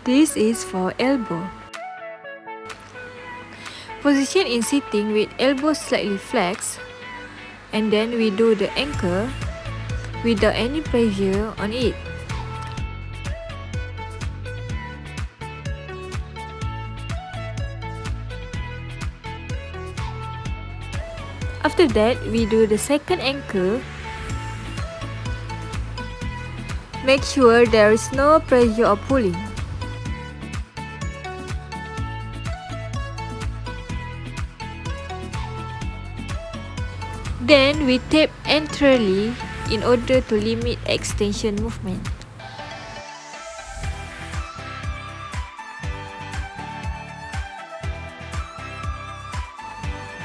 This is for elbow. Position in sitting with elbow slightly flexed, and then we do the anchor without any pressure on it. After that, we do the second anchor. Make sure there is no pressure or pulling. Then we tape entirely in order to limit extension movement.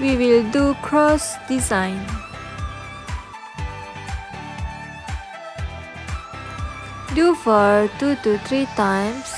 We will do cross design. Do for 2 to 3 times.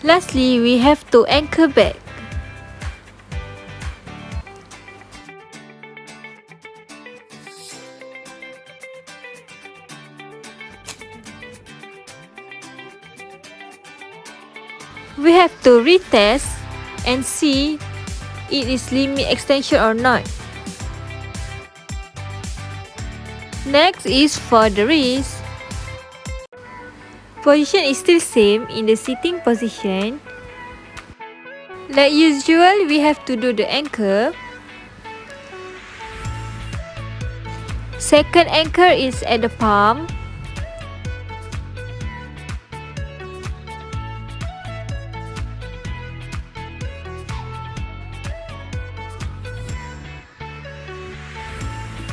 Lastly, we have to anchor back. We have to retest and see it is limit extension or not. Next is for the wrist. Position is still same in the sitting position. Like usual, we have to do the anchor. Second anchor is at the palm.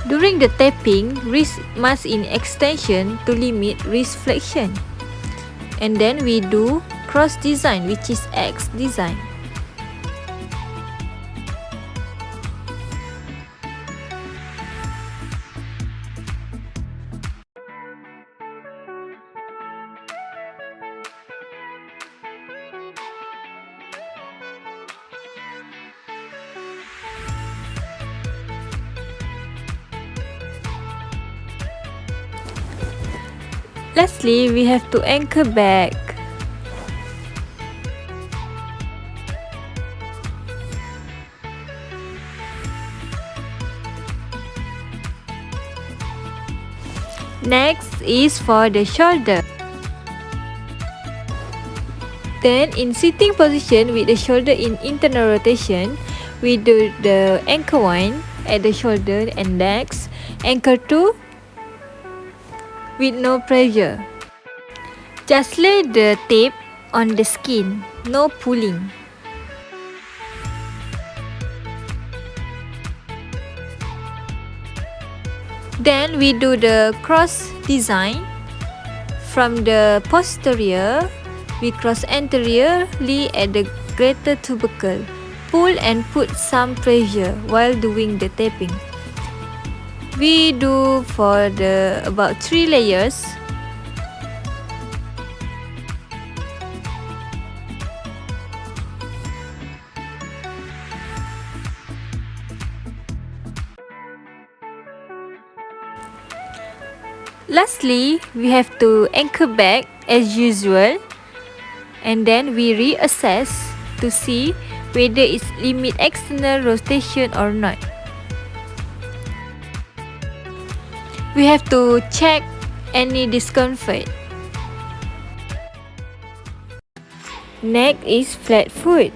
During the tapping, wrist must in extension to limit wrist flexion. And then we do cross design, which is X design. Lastly, we have to anchor back. Next is for the shoulder. Then in sitting position with the shoulder in internal rotation, we do the anchor 1 at the shoulder and next anchor 2 with no pressure. Just lay the tape on the skin, no pulling. Then we do the cross design. From the posterior, we cross anteriorly at the greater tubercle. Pull and put some pressure while doing the tapping. We do for the about 3 layers. Lastly, we have to anchor back as usual, and then we reassess to see whether it's limit external rotation or not. We have to check any discomfort. Next is flat foot.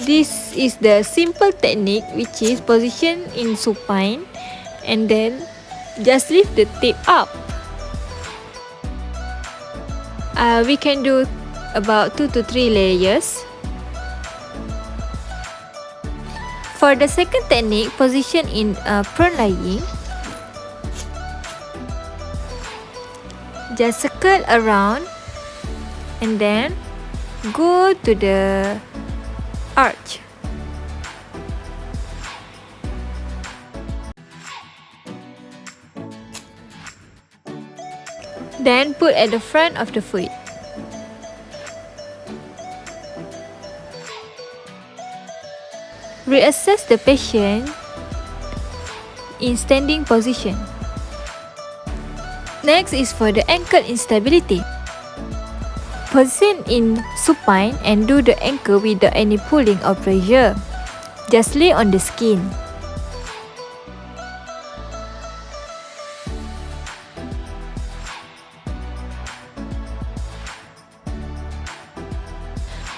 This is the simple technique, which is position in supine and then just lift the tape up. We can do about 2 to 3 layers. For the second technique, position in prone lying. Just circle around and then go to the arch. Then put at the front of the foot. Reassess the patient in standing position. Next is for the ankle instability. Position in supine and do the ankle without any pulling or pressure. Just lay on the skin.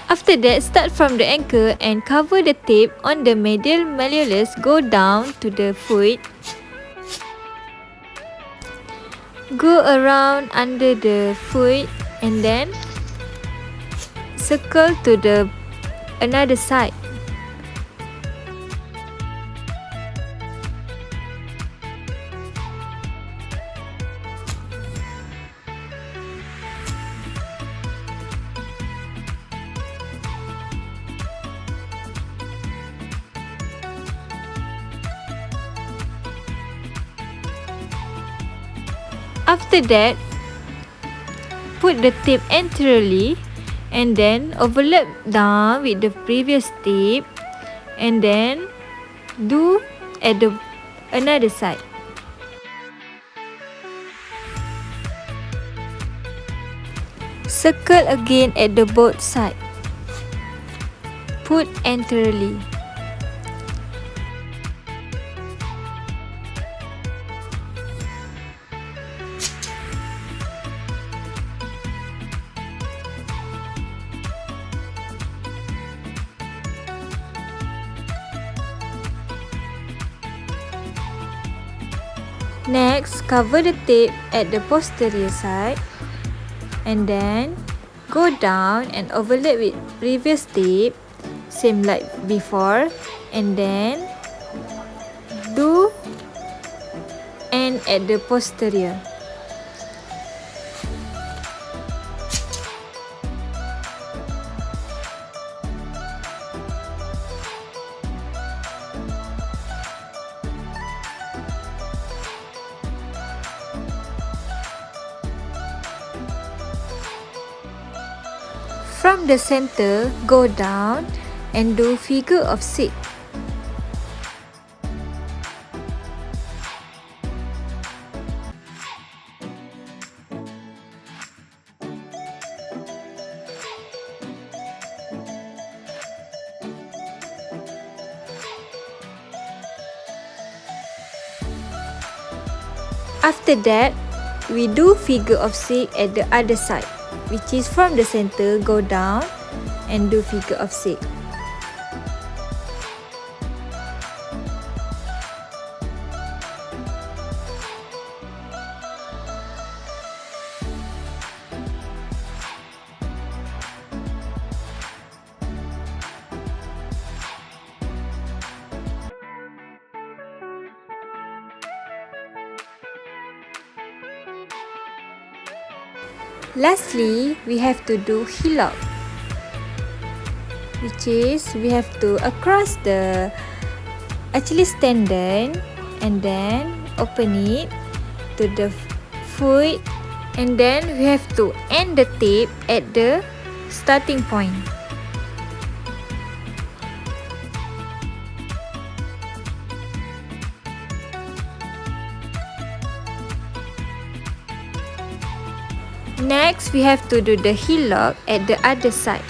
After that, start from the ankle and cover the tape on the medial malleolus, go down to the foot. Go around under the foot and then circle to the another side. After that, put the tape anteriorly and then overlap down with the previous tape and then do at the another side. Circle again at the both side. Put anteriorly. Next, cover the tape at the posterior side and then go down and overlap with previous tape, same like before, and then do end at the posterior. From the center, go down and do figure of 6. After that, we do figure of 6 at the other side, which is from the center, go down and do figure of 6. Lastly, we have to do heel-lock, which is we have to across the Achilles tendon and then open it to the foot, and then we have to end the tape at the starting point. Next, we have to do the heel lock at the other side.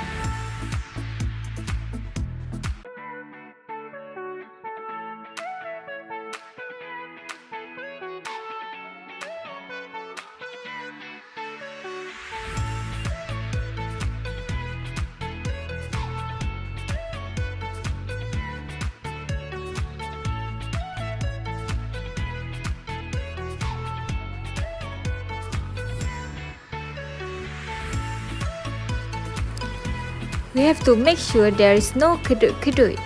We have to make sure there is no kedut-kedut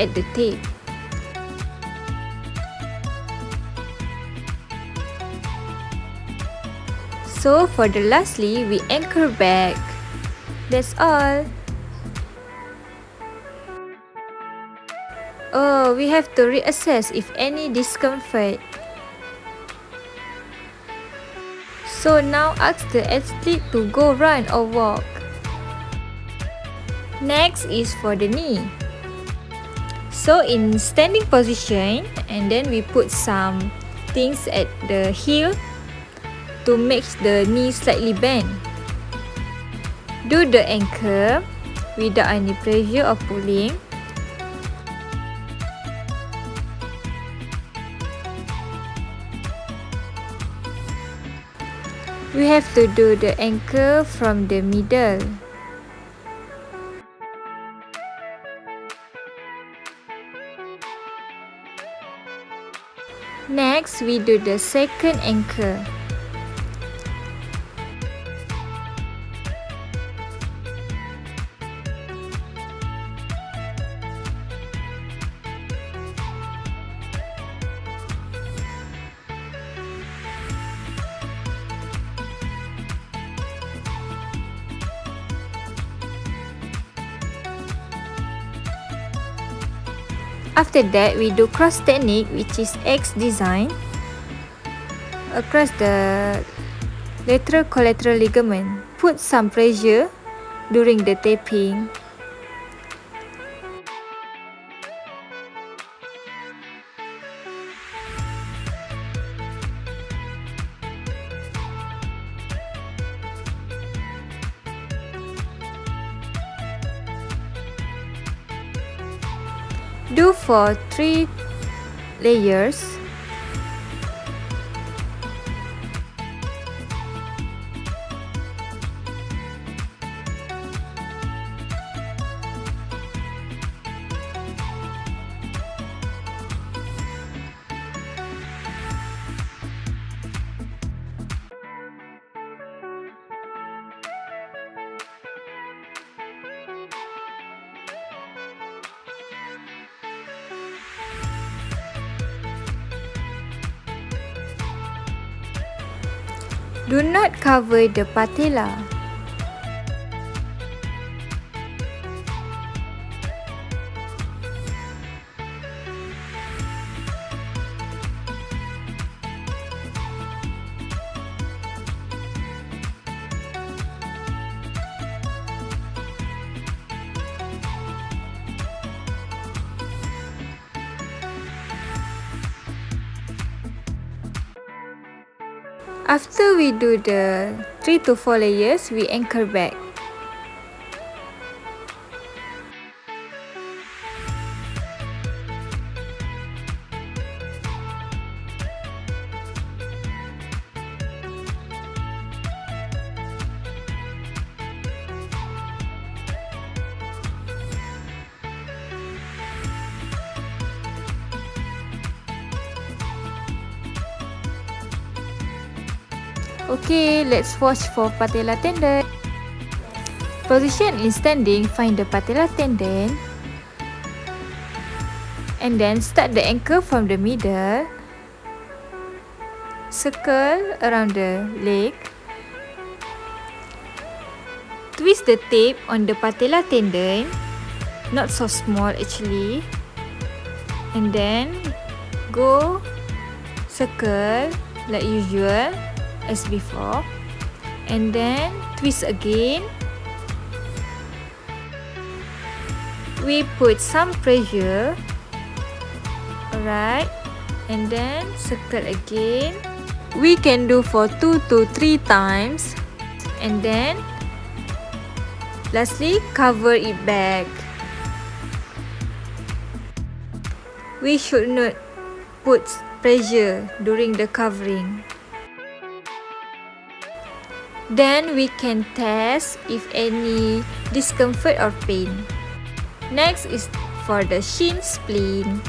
at the tape. So for the lastly, we anchor back. That's all. Oh, we have to reassess if any discomfort. So now ask the athlete to go run or walk. Next is for the knee. So in standing position, and then we put some things at the heel to make the knee slightly bent. Do the ankle without any pressure or pulling. We have to do the ankle from the middle. Next, we do the second ankle. After that, we do cross technique, which is X design across the lateral collateral ligament. Put some pressure during the tapping. Do for 3 layers. Do not cover the patella. After we do the 3 to 4 layers, we anchor back. Okay, let's watch for patella tendon. Position in standing, find the patella tendon. And then start the ankle from the middle. Circle around the leg. Twist the tape on the patella tendon. Not so small actually. And then go circle like usual as before, and then twist again. We put some pressure, alright, and then circle again. We can do for 2 to 3 times, and then lastly cover it back. We should not put pressure during the covering. Then we can test if any discomfort or pain. Next is for the shin splint.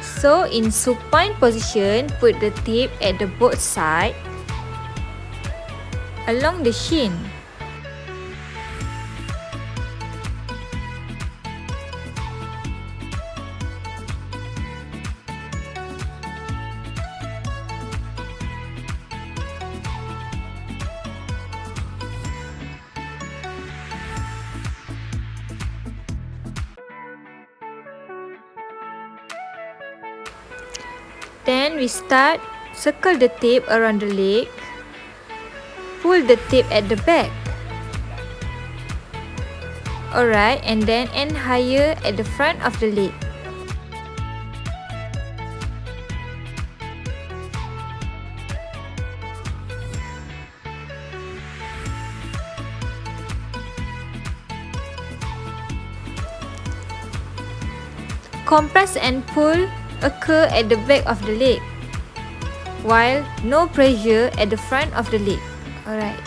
So in supine position, put the tape at the both sides along the shin. Then we start, circle the tape around the leg, pull the tape at the back. Alright, and then end higher at the front of the leg. Compress and pull occur at the back of the leg, while no pressure at the front of the leg. Alright.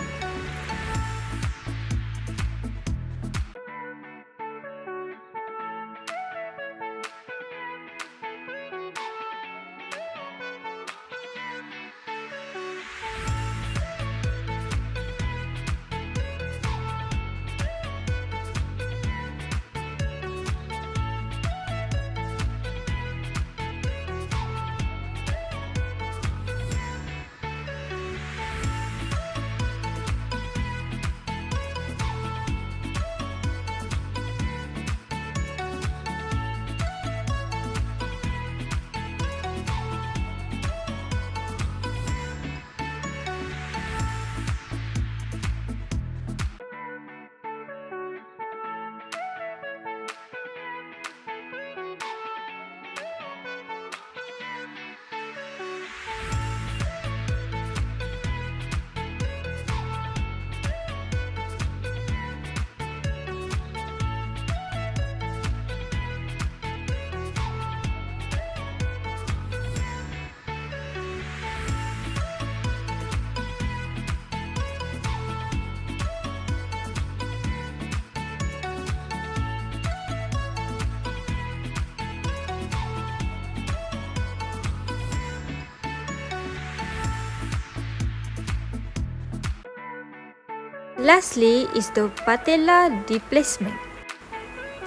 Lastly is the patella displacement.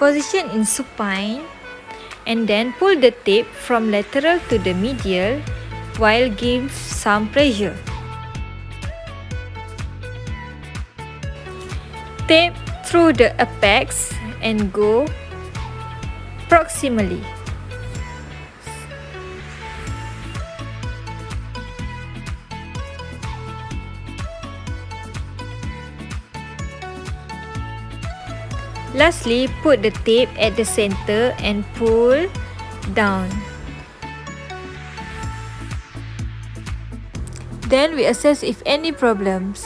Position in supine and then pull the tape from lateral to the medial while give some pressure. Tape through the apex and go proximally. Lastly, put the tape at the center and pull down. Then we assess if any problems.